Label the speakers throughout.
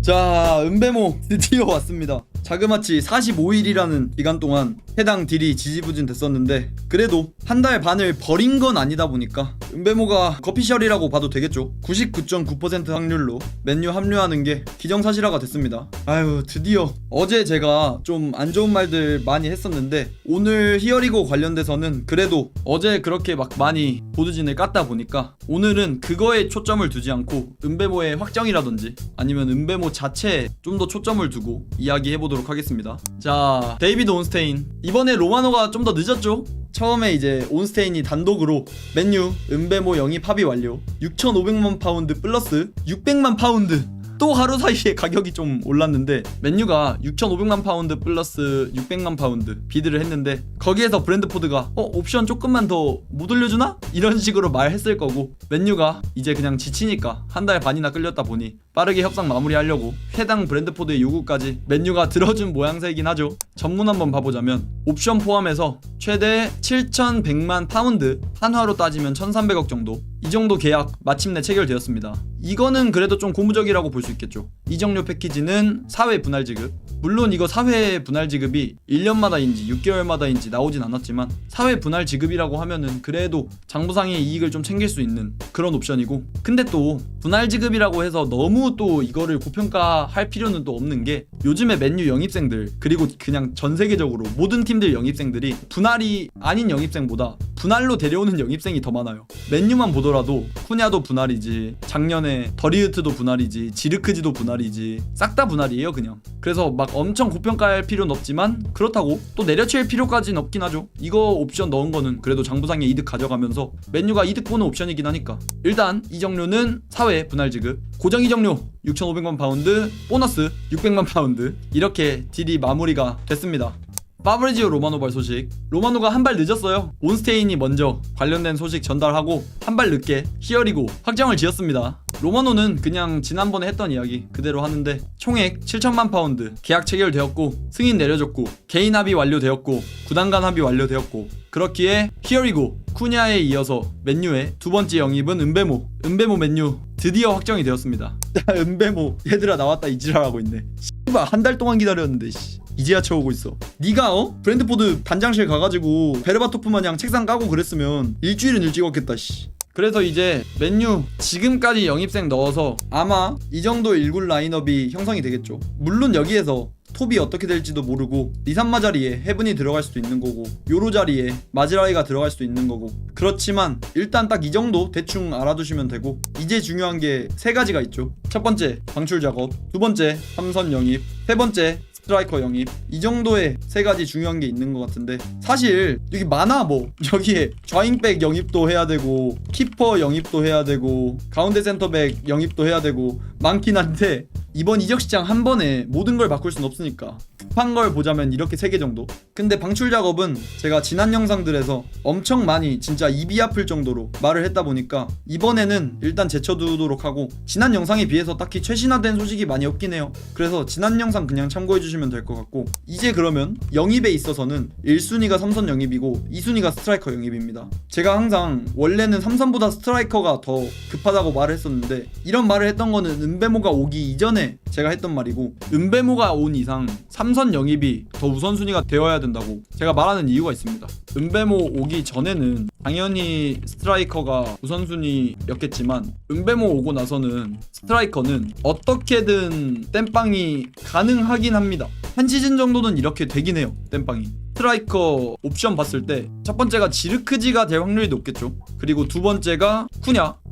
Speaker 1: 자, 은배모 드디어 왔습니다. 자그마치 45일이라는 기간 동안 해당 딜이 지지부진 됐었는데 그래도 한 달 반을 버린 건 아니다 보니까 은배모가 커피셜이라고 봐도 되겠죠. 99.9% 확률로 맨유 합류하는 게 기정사실화가 됐습니다. 아유, 드디어 어제 제가 좀 안 좋은 말들 많이 했었는데 오늘 히어리고 관련돼서는 그래도 어제 그렇게 막 많이 보드진을 깠다 보니까 오늘은 그거에 초점을 두지 않고 은배모의 확정이라든지 아니면 은배모 자체에 좀 더 초점을 두고 이야기해보도록 하겠습니다. 자, 데이비드 온스테인, 이번에 로마노가 좀 더 늦었죠? 처음에 이제 온스테인이 단독으로 맨유 은배모 영입 합의 완료, 6,500만 파운드 플러스 600만 파운드. 또 하루 사이에 가격이 좀 올랐는데 맨유가 6,500만 파운드 플러스 600만 파운드 비드를 했는데 거기에서 브랜드포드가 옵션 조금만 더 못 올려주나? 이런 식으로 말했을 거고, 맨유가 이제 그냥 지치니까 한 달 반이나 끌렸다 보니 빠르게 협상 마무리하려고 해당 브랜드포드의 요구까지 맨유가 들어준 모양새이긴 하죠. 전문 한번 봐보자면 옵션 포함해서 최대 7,100만 파운드, 한화로 따지면 1,300억 정도, 이 정도 계약 마침내 체결되었습니다. 이거는 그래도 좀 고무적이라고 볼 수 있겠죠. 이적료 패키지는 4회 분할 지급, 물론 이거 4회 분할 지급이 1년마다인지 6개월마다인지 나오진 않았지만 4회 분할 지급이라고 하면은 그래도 장부상의 이익을 좀 챙길 수 있는 그런 옵션이고, 근데 또 분할 지급이라고 해서 너무 또 이거를 고평가할 필요는 또 없는 게 요즘에 맨유 영입생들, 그리고 그냥 전 세계적으로 모든 팀들 영입생들이 분할이 아닌 영입생보다 분할로 데려오는 영입생이 더 많아요. 맨유만 보더라도 쿠냐도 분할이지, 작년에 더리우트도 분할이지, 지르크지도 분할이지, 싹 다 분할이에요 그냥. 그래서 막 엄청 고평가할 필요는 없지만 그렇다고 또 내려칠 필요까지는 없긴 하죠. 이거 옵션 넣은 거는 그래도 장부상의 이득 가져가면서 맨유가 이득 보는 옵션이긴 하니까. 일단 이적료는 4회 분할 지급, 고정 이적료 6,500만 파운드, 보너스 600만 파운드, 이렇게 딜이 마무리가 됐습니다. 파브리지오 로마노발 소식, 로마노가 한 발 늦었어요. 온스테인이 먼저 관련된 소식 전달하고 한 발 늦게 히어리고 확정을 지었습니다. 로마노는 그냥 지난번에 했던 이야기 그대로 하는데 총액 7천만 파운드 계약 체결되었고 승인 내려졌고 개인 합의 완료되었고 구단 간 합의 완료되었고, 그렇기에 히어리고 쿠냐에 이어서 맨유의 두 번째 영입은 은배모 맨유 드디어 확정이 되었습니다. 은배모 얘들아 나왔다 이지랄하고 있네. 씨발 한 달 동안 기다렸는데 이제야 쳐오고 있어. 니가 브랜드포드 단장실 가가지고 베르바토프 마냥 책상 까고 그랬으면 일주일은 일찍 왔겠다 씨. 그래서 이제 맨유 지금까지 영입생 넣어서 아마 이 정도 1군 라인업이 형성이 되겠죠. 물론 여기에서 톱이 어떻게 될지도 모르고 리산마 자리에 헤븐이 들어갈 수도 있는 거고 요로 자리에 마즈라이가 들어갈 수도 있는 거고, 그렇지만 일단 딱 이 정도 대충 알아두시면 되고, 이제 중요한 게 세 가지가 있죠. 첫 번째 방출 작업, 두 번째 삼선 영입, 세 번째 스트라이커 영입. 이 정도의 세 가지 중요한 게 있는 것 같은데 사실 여기 많아. 뭐 여기에 좌잉백 영입도 해야 되고 키퍼 영입도 해야 되고 가운데 센터백 영입도 해야 되고 많긴 한데 이번 이적 시장 한 번에 모든 걸 바꿀 순 없으니까 급한 걸 보자면 이렇게 3개 정도. 근데 방출 작업은 제가 지난 영상들에서 엄청 많이 진짜 입이 아플 정도로 말을 했다 보니까 이번에는 일단 제쳐두도록 하고, 지난 영상에 비해서 딱히 최신화된 소식이 많이 없긴 해요. 그래서 지난 영상 그냥 참고해주시면 될 것 같고, 이제 그러면 영입에 있어서는 1순위가 삼선 영입이고 2순위가 스트라이커 영입입니다. 제가 항상 원래는 삼선보다 스트라이커가 더 급하다고 말을 했었는데 이런 말을 했던 거는 은배모가 오기 이전에 제가 했던 말이고, 은배모가 온 이상 삼선 영입이 더 우선순위가 되어야 된다고 제가 말하는 이유가 있습니다. 은배모 오기 전에는 당연히 스트라이커가 우선순위였겠지만 은배모 오고 나서는 스트라이커는 어떻게든 땜빵이 가능하긴 합니다. 한 시즌 정도는 이렇게 되긴 해요. 땜빵이. 스트라이커 옵션 봤을 때 첫 번째가 지르크지가 될 확률이 높겠죠. 그리고 두 번째가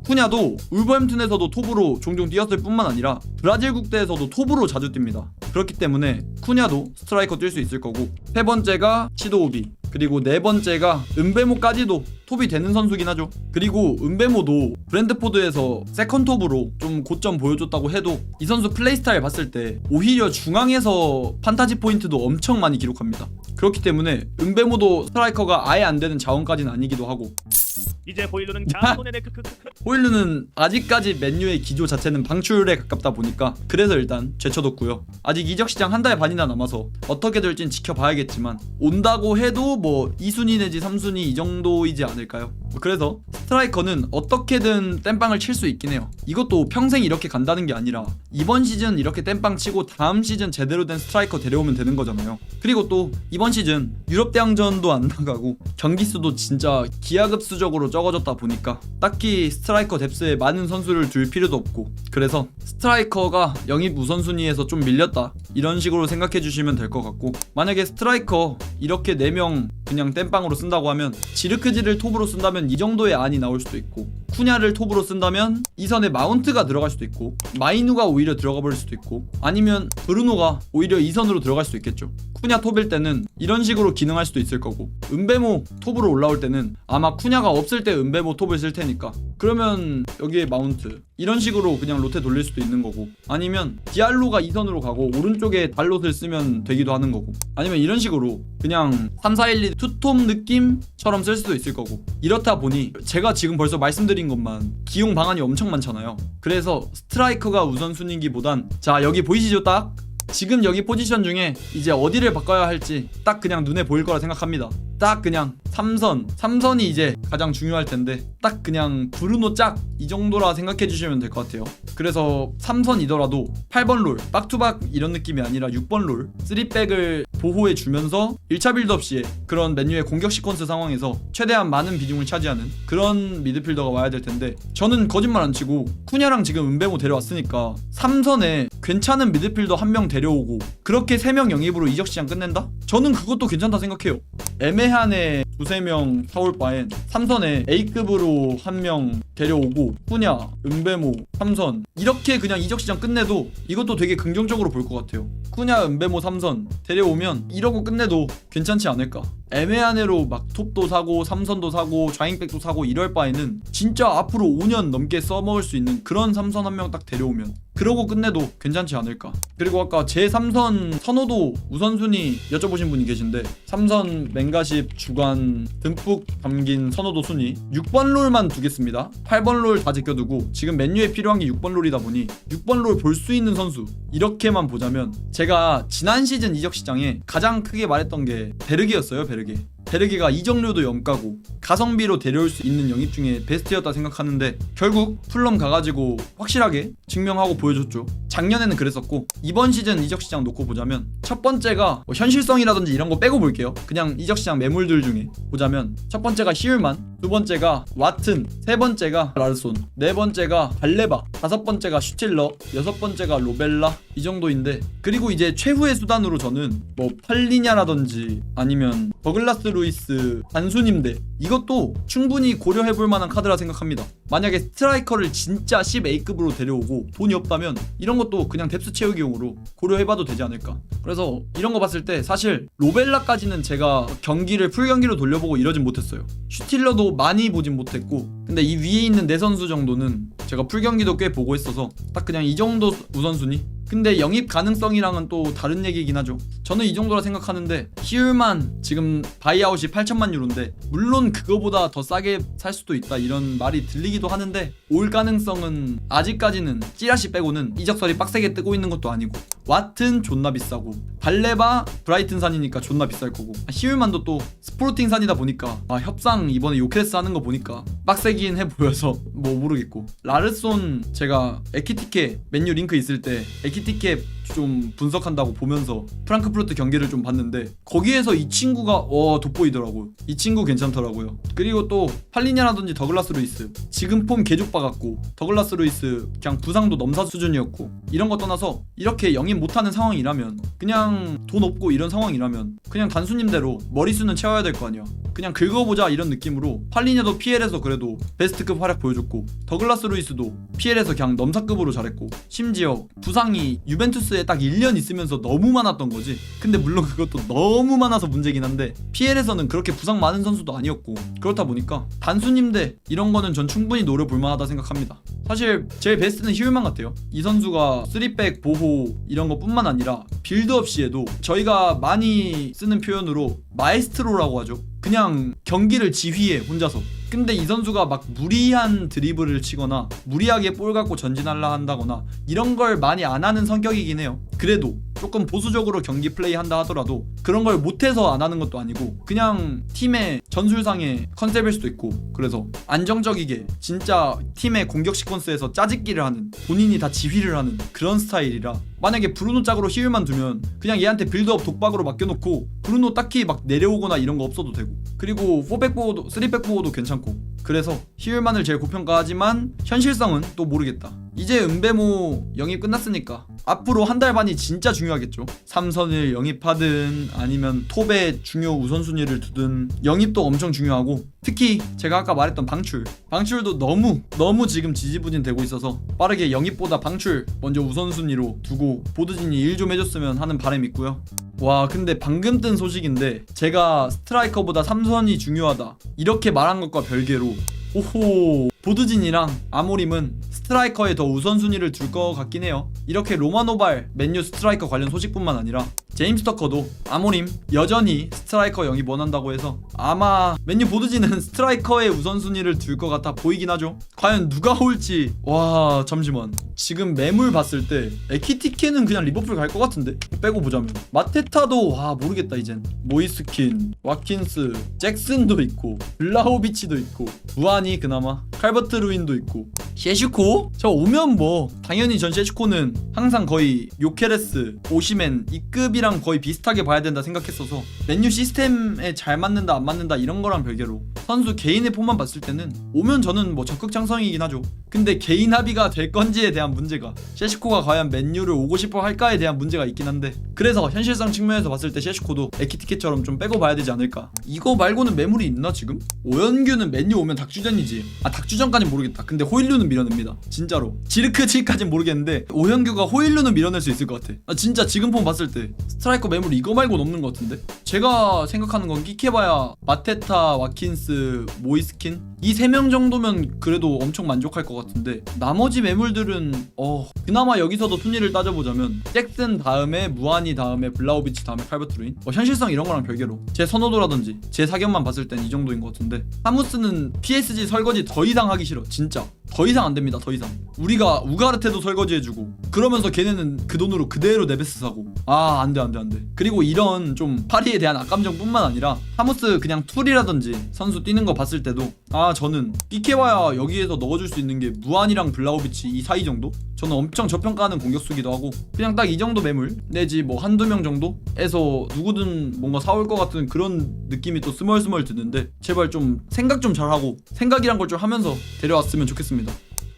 Speaker 1: 쿠냐도 울버햄튼에서도 톱으로 종종 뛰었을 뿐만 아니라 브라질 국대에서도 톱으로 자주 뜁니다. 그렇기 때문에 쿠냐도 스트라이커 뛸 수 있을 거고, 세 번째가 치도오비, 그리고 네 번째가 은배모까지도 톱이 되는 선수긴 하죠. 그리고 은배모도 브랜드포드에서 세컨톱으로 좀 고점 보여줬다고 해도 이 선수 플레이 스타일 봤을 때 오히려 중앙에서 판타지 포인트도 엄청 많이 기록합니다. 그렇기 때문에 은배모도 스트라이커가 아예 안 되는 자원까지는 아니기도 하고,
Speaker 2: 이제 보일러는 자손에게
Speaker 1: 호일루는 아직까지 맨유의 기조 자체는 방출에 가깝다 보니까 그래서 일단 제쳐뒀고요. 아직 이적 시장 한 달 반이나 남아서 어떻게 될진 지켜봐야겠지만 온다고 해도 뭐 2순위 내지 3순위 이 정도이지 않을까요? 그래서 스트라이커는 어떻게든 땜빵을 칠 수 있긴 해요. 이것도 평생 이렇게 간다는 게 아니라 이번 시즌 이렇게 땜빵 치고 다음 시즌 제대로 된 스트라이커 데려오면 되는 거잖아요. 그리고 또 이번 시즌 유럽 대항전도 안 나가고 경기 수도 진짜 기하급수적으로 적어졌다 보니까 딱히 스트라이커 뎁스에 많은 선수를 둘 필요도 없고, 그래서 스트라이커가 영입 우선순위에서 좀 밀렸다 이런 식으로 생각해 주시면 될 것 같고, 만약에 스트라이커 이렇게 4명 그냥 땜빵으로 쓴다고 하면 지르크지를 톱으로 쓴다면 이 정도의 안이 나올 수도 있고, 쿠냐를 톱으로 쓴다면 이 선에 마운트가 들어갈 수도 있고, 마이누가 오히려 들어가 버릴 수도 있고, 아니면 브루노가 오히려 이 선으로 들어갈 수도 있겠죠. 쿠냐 톱일 때는 이런 식으로 기능할 수도 있을 거고, 은베모 톱으로 올라올 때는 아마 쿠냐가 없을 때 은베모 톱을 쓸 테니까 그러면 여기에 마운트 이런 식으로 그냥 로테 돌릴 수도 있는 거고, 아니면 디알로가 이 선으로 가고 오른쪽에 달롯을 쓰면 되기도 하는 거고, 아니면 이런 식으로 그냥 3-4-1-2 투톱 느낌처럼 쓸 수도 있을 거고. 이렇다 보니 제가 지금 벌써 말씀드린 것만 기용 방안이 엄청 많잖아요. 그래서 스트라이커가 우선순위기보단, 자 여기 보이시죠? 딱 지금 여기 포지션 중에 이제 어디를 바꿔야 할지 딱 그냥 눈에 보일 거라 생각합니다. 딱 그냥 3선이 이제 가장 중요할 텐데, 딱 그냥 브루노 짝 이 정도라 생각해 주시면 될 것 같아요. 그래서 3선이더라도 8번 롤 백투백 이런 느낌이 아니라 6번 롤 3백을 보호해 주면서 1차 빌드업 시에 그런 맨유의 공격 시퀀스 상황에서 최대한 많은 비중을 차지하는 그런 미드필더가 와야 될 텐데, 저는 거짓말 안 치고 쿠냐랑 지금 은베모 데려왔으니까 3선에 괜찮은 미드필더 한 명 데려오고 그렇게 3명 영입으로 이적 시장 끝낸다? 저는 그것도 괜찮다 생각해요. 애매한 애 2-3명 사올 바엔 3선에 A급으로 한 명 데려오고 쿠냐, 은베모, 3선 이렇게 그냥 이적 시장 끝내도 이것도 되게 긍정적으로 볼 것 같아요. 쿠냐, 은베모, 3선 데려오면 이러고 끝내도 괜찮지 않을까. 애매한 애로 막 톱도 사고 3선도 사고 좌잉백도 사고 이럴 바에는 진짜 앞으로 5년 넘게 써먹을 수 있는 그런 3선 한 명 딱 데려오면 그러고 끝내도 괜찮지 않을까. 그리고 아까 제 3선 선호도 우선순위 여쭤보신 분이 계신데, 3선 맹가십 주관 듬뿍 담긴 선호도 순위 6번 롤만 두겠습니다. 8번 롤 다 제껴두고, 지금 맨유에 필요한 게 6번 롤이다 보니 6번 롤 볼 수 있는 선수 이렇게만 보자면, 제가 지난 시즌 이적 시장에 가장 크게 말했던 게 베르기였어요. 베르기가 이적료도 염가고 가성비로 데려올 수 있는 영입 중에 베스트였다 생각하는데, 결국 풀럼 가가지고 확실하게 증명하고 보여줬죠. 작년에는 그랬었고, 이번 시즌 이적 시장 놓고 보자면 첫 번째가 뭐 현실성이라든지 이런 거 빼고 볼게요. 그냥 이적 시장 매물들 중에 보자면 첫 번째가 히얼만, 두 번째가 와튼, 세 번째가 라르손, 네 번째가 발레바, 다섯 번째가 슈틸러, 여섯 번째가 로벨라 이 정도인데, 그리고 이제 최후의 수단으로 저는 뭐 팔리냐라든지 아니면 더글라스 루이스, 단순임대 이것도 충분히 고려해볼 만한 카드라 생각합니다. 만약에 스트라이커를 진짜 10A급으로 데려오고 돈이 없다면 이런 것도 그냥 뎁스 채우기용으로 고려해봐도 되지 않을까. 그래서 이런 거 봤을 때 사실 로벨라까지는 제가 경기를 풀경기로 돌려보고 이러진 못했어요. 슈틸러도 많이 보진 못했고, 근데 이 위에 있는 네 선수 정도는 제가 풀경기도 꽤 보고 했어서 딱 그냥 이 정도 우선순위? 근데 영입 가능성이랑은 또 다른 얘기긴 하죠. 저는 이 정도라 생각하는데, 히울만 지금 바이아웃이 8천만 유로인데 물론 그거보다 더 싸게 살 수도 있다 이런 말이 들리기도 하는데, 올 가능성은 아직까지는 찌라시 빼고는 이적설이 빡세게 뜨고 있는 것도 아니고, 와튼 존나 비싸고 발레바 브라이튼 산이니까 존나 비쌀 거고, 히울만도 또 스포르팅 산이다 보니까 협상 이번에 요케레스 하는 거 보니까 빡세긴 해 보여서 뭐 모르겠고, 라르손 제가 에키티케 맨유 링크 있을 때 에키티케 좀 분석한다고 보면서 프랑크푸르트 경기를 좀 봤는데, 거기에서 이 친구가 돋보이더라고요. 이 친구 괜찮더라고요. 그리고 또 팔리냐라든지 더글라스 루이스 지금 폼 개족박았고, 더글라스 루이스 그냥 부상도 넘사 수준이었고, 이런 거 떠나서 이렇게 영입 못하는 상황이라면, 그냥 돈 없고 이런 상황이라면 그냥 단수님대로 머리수는 채워야 될 거 아니야. 그냥 긁어보자 이런 느낌으로 팔리냐도 PL에서 그래도 베스트급 활약 보여줬고, 더글라스 루이스도 PL에서 그냥 넘사급으로 잘했고, 심지어 부상이 유벤투스에 딱 1년 있으면서 너무 많았던 거지. 근데 물론 그것도 너무 많아서 문제긴 한데 PL에서는 그렇게 부상 많은 선수도 아니었고, 그렇다 보니까 단수님대 이런 거는 전 충분히 노려볼 만하다 생각합니다. 사실 제일 베스트는 히울만 같아요. 이 선수가 3백 보호 이런 거 뿐만 아니라 빌드업 시에도 저희가 많이 쓰는 표현으로 마에스트로라고 하죠. 그냥 경기를 지휘해 혼자서. 근데 이 선수가 막 무리한 드리블을 치거나 무리하게 볼 갖고 전진하려 한다거나 이런 걸 많이 안 하는 성격이긴 해요. 그래도 조금 보수적으로 경기 플레이 한다 하더라도 그런 걸 못해서 안 하는 것도 아니고 그냥 팀의 전술상의 컨셉일 수도 있고, 그래서 안정적이게 진짜 팀의 공격 시퀀스에서 짜집기를 하는, 본인이 다 지휘를 하는 그런 스타일이라 만약에 브루노 짝으로 희율만 두면 그냥 얘한테 빌드업 독박으로 맡겨놓고 브루노 딱히 막 내려오거나 이런 거 없어도 되고, 그리고 4백 보호도 3백 보호도 괜찮고, 그래서 희율만을 제일 고평가하지만 현실성은 또 모르겠다. 이제 은배모 영입 끝났으니까 앞으로 한 달 반이 진짜 중요하겠죠. 삼선을 영입하든 아니면 톱에 중요 우선순위를 두든 영입도 엄청 중요하고, 특히 제가 아까 말했던 방출도 너무 지금 지지부진 되고 있어서 빠르게 영입보다 방출 먼저 우선순위로 두고 보드진이 일 좀 해줬으면 하는 바람이 있고요. 와, 근데 방금 뜬 소식인데 제가 스트라이커보다 삼선이 중요하다 이렇게 말한 것과 별개로, 오호, 보드진이랑 아모림은 스트라이커에 더 우선순위를 둘 것 같긴 해요. 이렇게 로마노발 맨유 스트라이커 관련 소식뿐만 아니라 제임스 터커도 아모림 여전히 스트라이커 영입 원한다고 해서 아마 맨유 보드진은 스트라이커의 우선순위를 둘 것 같아 보이긴 하죠. 과연 누가 올지. 와, 잠시만, 지금 매물 봤을 때 에키티케는 그냥 리버풀 갈 것 같은데, 빼고 보자면 마테타도 와 모르겠다. 이젠 모이스킨, 와킨스, 잭슨도 있고 블라호비치도 있고 무아니 그나마 칼버트 루인도 있고 셰슈코? 저 오면 뭐 당연히 전 셰슈코는 항상 거의 요케레스, 오시멘 이 급이랑 거의 비슷하게 봐야 된다 생각했어서 맨유 시스템에 잘 맞는다 안 맞는다 이런 거랑 별개로 선수 개인의 폼만 봤을 때는 오면 저는 뭐 적극 찬성이긴 하죠. 근데 개인 합의가 될 건지에 대한 문제가, 셰슈코가 과연 맨유를 오고 싶어 할까에 대한 문제가 있긴 한데, 그래서 현실성 측면에서 봤을 때 셰슈코도 에키티켓처럼 좀 빼고 봐야 되지 않을까. 이거 말고는 매물이 있나 지금? 오현규는 맨유 오면 닭주전이지. 아, 닭주전까진 모르겠다. 근데 호일루는 밀어냅니다 진짜로. 지르크치까진 모르겠는데 오현규가 호일루는 밀어낼 수 있을 것 같아. 아, 진짜 지금 폼 봤을 때 스트라이커 매물 이거 말고는 없는 것 같은데. 제가 생각하는 건 끼케봐야 마테타, 와킨스, 모이스킨 이 3명 정도면 그래도 엄청 만족할 것 같은데, 나머지 매물들은 그나마 여기서도 순위를 따져보자면 잭슨 다음에 무아니 다음에 블라우비치 다음에 칼버트 루인, 현실성 이런 거랑 별개로 제 선호도라든지 제 사견만 봤을 땐 이 정도인 것 같은데, 하무스는 PSG 설거지 더 이상 하기 싫어. 진짜 더 이상 안 됩니다. 더 이상 우리가 우가르테도 설거지 해주고 그러면서 걔네는 그 돈으로 그대로 네베스 사고, 아 안돼. 그리고 이런 좀 파리에 대한 악감정뿐만 아니라 하무스 그냥 툴이라든지 선수 뛰는 거 봤을 때도 저는 끼케와야 여기에서 넣어줄 수 있는 게 무안이랑 블라우비치 이 사이 정도? 저는 엄청 저평가하는 공격수기도 하고 그냥 딱 이 정도 매물 내지 뭐 한두 명 정도에서 누구든 뭔가 사올 것 같은 그런 느낌이 또 스멀스멀 드는데, 제발 좀 생각 좀 잘하고 생각이란 걸 좀 하면서 데려왔으면 좋겠습니다.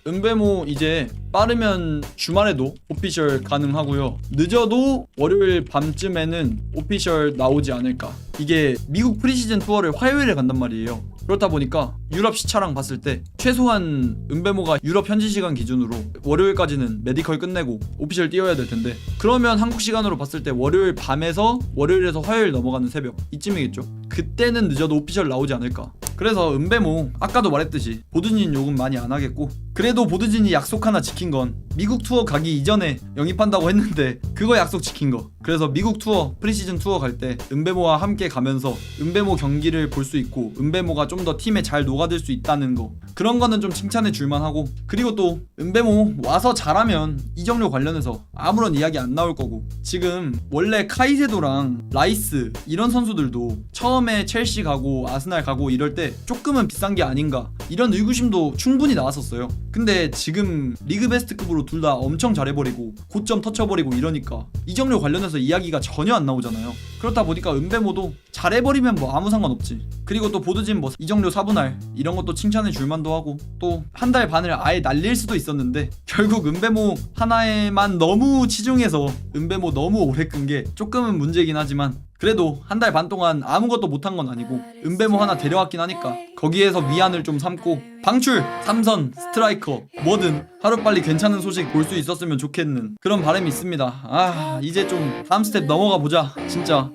Speaker 1: 은배모 이제 빠르면 주말에도 오피셜 가능하고요. 늦어도 월요일 밤쯤에는 오피셜 나오지 않을까. 이게 미국 프리시즌 투어를 화요일에 간단 말이에요. 그렇다 보니까 유럽 시차랑 봤을 때 최소한 은배모가 유럽 현지 시간 기준으로 월요일까지는 메디컬 끝내고 오피셜 뛰어야 될 텐데, 그러면 한국 시간으로 봤을 때 월요일 밤에서 월요일에서 화요일 넘어가는 새벽 이쯤이겠죠. 그때는 늦어도 오피셜 나오지 않을까. 그래서 은배모 아까도 말했듯이 보드진 요금 많이 안 하겠고, 그래도 보드진이 약속 하나 지킨 건 미국 투어 가기 이전에 영입한다고 했는데 그거 약속 지킨 거. 그래서 미국 투어 프리시즌 투어 갈 때 은배모와 함께 가면서 은배모 경기를 볼 수 있고 은배모가 좀 더 팀에 잘 녹아들 수 있다는 거, 그런 거는 좀 칭찬해 줄만 하고, 그리고 또 은배모 와서 잘하면 이정료 관련해서 아무런 이야기 안 나올 거고, 지금 원래 카이세도랑 라이스 이런 선수들도 처음에 첼시 가고 아스날 가고 이럴 때 조금은 비싼 게 아닌가 이런 의구심도 충분히 나왔었어요. 근데 지금 리그 베스트급으로 둘 다 엄청 잘해버리고 고점 터쳐버리고 이러니까 이정료 관련해서 이야기가 전혀 안 나오잖아요. 그렇다 보니까 은배모도 잘해버리면 뭐 아무 상관없지. 그리고 또 보드진 뭐 이정료 4분할 이런 것도 칭찬해 줄만도 하고, 또 한 달 반을 아예 날릴 수도 있었는데 결국 은배모 하나에만 너무 치중해서 은배모 너무 오래 끈 게 조금은 문제긴 하지만, 그래도 한 달 반 동안 아무것도 못한 건 아니고 은배모 하나 데려왔긴 하니까 거기에서 위안을 좀 삼고 방출, 삼선, 스트라이커 뭐든 하루빨리 괜찮은 소식 볼 수 있었으면 좋겠는 그런 바람이 있습니다. 이제 좀 다음 스텝 넘어가 보자 진짜.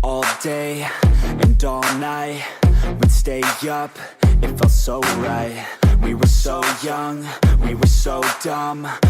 Speaker 3: All day and all night we'd stay up, it felt so right. We were so young, we were so dumb,